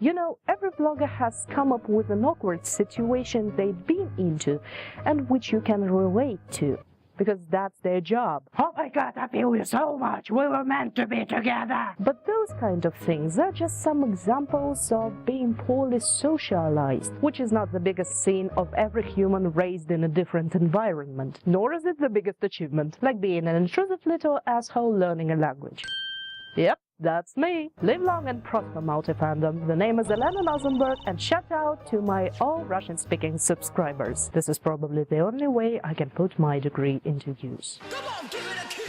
You know, every vlogger has come up with an awkward situation they've been into and which you can relate to, because that's their job. Oh my god, I feel you so much, we were meant to be together! But those kind of things are just some examples of being poorly socialized, which is not the biggest sin of every human raised in a different environment. Nor is it the biggest achievement, like being an intrusive little asshole learning a language. Yep, that's me. Live long and prosper, multi-fandom. The name is NZNBRG, and shout out to my all Russian-speaking subscribers. This is probably the only way I can put my degree into use. Come on, give it a kiss.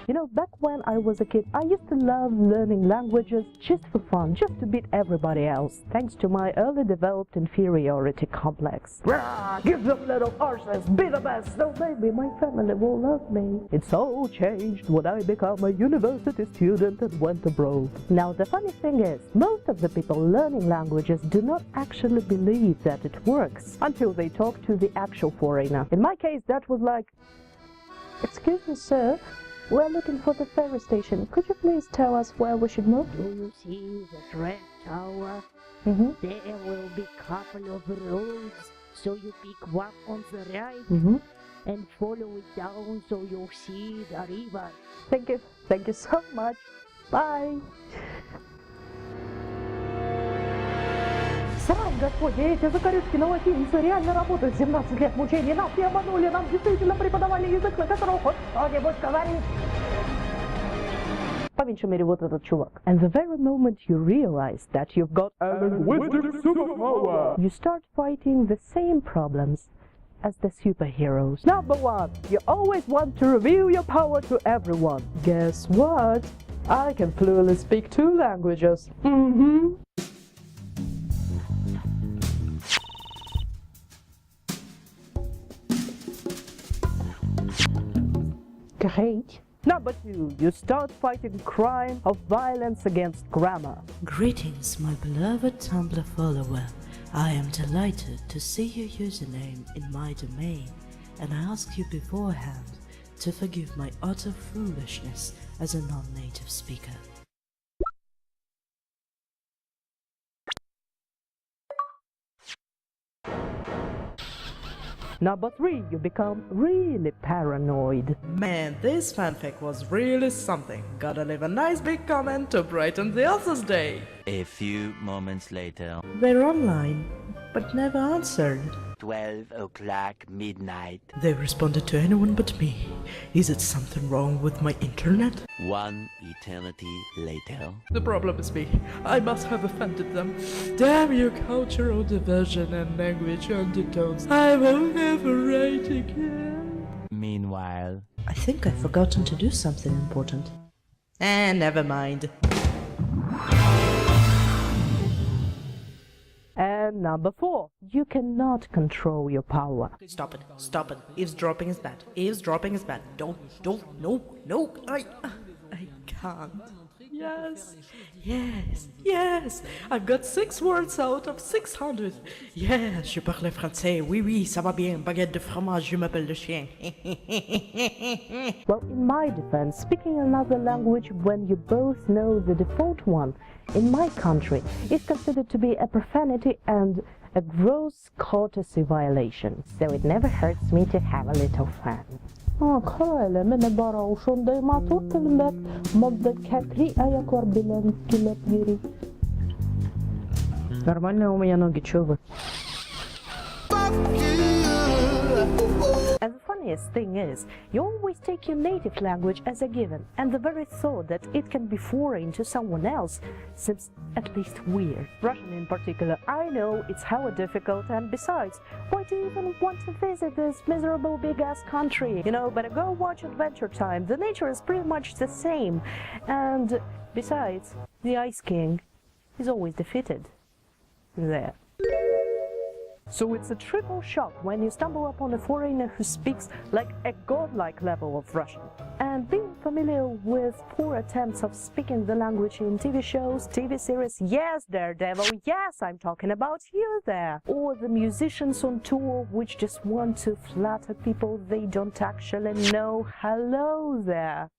You know, back when I was a kid, I used to love learning languages just for fun, just to beat everybody else, thanks to my early developed inferiority complex. Rah, give them little horses, be the best, so maybe my family will love me. It's all changed when I became a university student and went abroad. Now, the funny thing is, most of the people learning languages do not actually believe that it works until they talk to the actual foreigner. In my case, that was like, "Excuse me, sir. We're looking for the ferry station. Could you please tell us where we should move?" Do you see the red tower? Mm-hmm. There will be couple of roads, so you pick one on the right Mm-hmm. and follow it down so you'll see the river. Thank you. Thank you so much. Bye. Срань, Господи, эти закорючки на латинице реально работают. 17 лет мучений. Нас не обманули, нам действительно преподавали язык, на котором хоть кто-нибудь говорит. По меньшей мере, вот этот чувак. And the very moment you realize that you've got a linguistic superpower, you start fighting the same problems as the superheroes. Number one, you always want to reveal your power to everyone. Guess what? I can fluently speak 2 languages. Mm-hmm. Great. Number 2, you start fighting crime of violence against grammar. Greetings, my beloved Tumblr follower. I am delighted to see your username in my domain, and I ask you beforehand to forgive my utter foolishness as a non-native speaker. Number 3, you become really paranoid. Man, this fanfic was really something. Gotta leave a nice big comment to brighten the author's day. A few moments later. They're online, but never answered. 12 o'clock midnight. They responded to anyone but me. Is it something wrong with my internet? 1 eternity later. The problem is me. I must have offended them. Damn you, cultural division and language undertones. I will never write again. Meanwhile. I think I've forgotten to do something important. Never mind. And number 4, you cannot control your power. Stop it. Stop it. Eavesdropping is bad. Eavesdropping is bad. Don't, no, I can't. Yes, I've got 6 words out of 600. Yeah, je parle français. Oui, ça va bien. Baguette de fromage, je m'appelle le chien. Well, in my defense, speaking another language when you both know the default one, in my country, is considered to be a profanity and a gross courtesy violation. So it never hurts me to have a little fun. خير من برا وشون ما تطلبت مدة كتري أيكور بلن كلاب جري. Нормально у меня ноги, чё вы? And the funniest thing is, you always take your native language as a given, and the very thought that it can be foreign to someone else seems at least weird. Russian in particular, I know it's hella difficult, and besides, why do you even want to visit this miserable big-ass country? You know, better go watch Adventure Time, the nature is pretty much the same, and besides, the Ice King is always defeated there. So it's a triple shock when you stumble upon a foreigner who speaks like a godlike level of Russian. And being familiar with poor attempts of speaking the language in TV shows, TV series, yes, Daredevil, yes, I'm talking about you there, or the musicians on tour which just want to flatter people they don't actually know, hello there.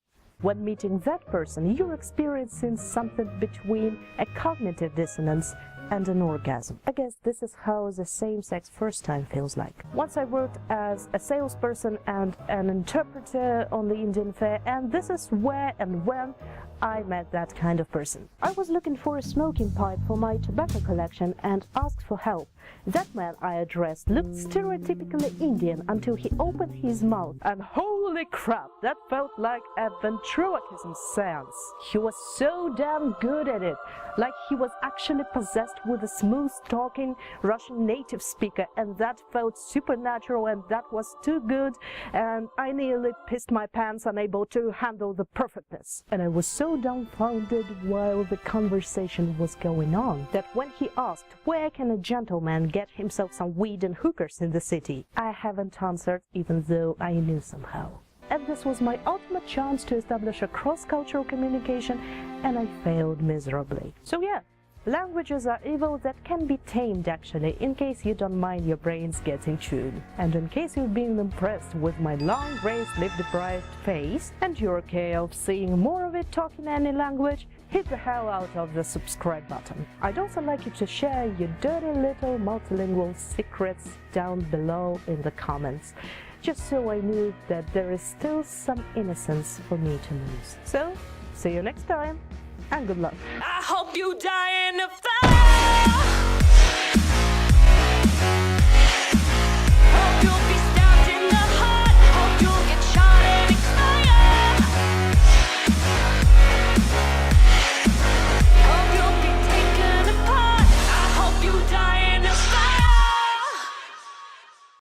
When meeting that person, you're experiencing something between a cognitive dissonance and an orgasm. I guess this is how the same-sex first time feels like. Once I worked as a salesperson and an interpreter on the Indian fair, and this is where and when I met that kind of person. I was looking for a smoking pipe for my tobacco collection and asked for help. That man I addressed looked stereotypically Indian until he opened his mouth, and holy crap, that felt like a ventriloquism seance. He was so damn good at it, like he was actually possessed with a smooth-talking Russian native speaker, and that felt supernatural, and that was too good, and I nearly pissed my pants, unable to handle the perfectness. And I was so dumbfounded while the conversation was going on that when he asked, where can a gentleman get himself some weed and hookers in the city, I haven't answered, even though I knew somehow. And this was my ultimate chance to establish a cross-cultural communication, and I failed miserably. So yeah, languages are evil that can be tamed actually, in case you don't mind your brains getting chewed. And in case you've been impressed with my long gray sleep-deprived face, and you're okay of seeing more of it talking any language, hit the hell out of the subscribe button. I'd also like you to share your dirty little multilingual secrets down below in the comments, just so I knew that there is still some innocence for me to lose. So, see you next time, and good luck. I hope you die in the fire.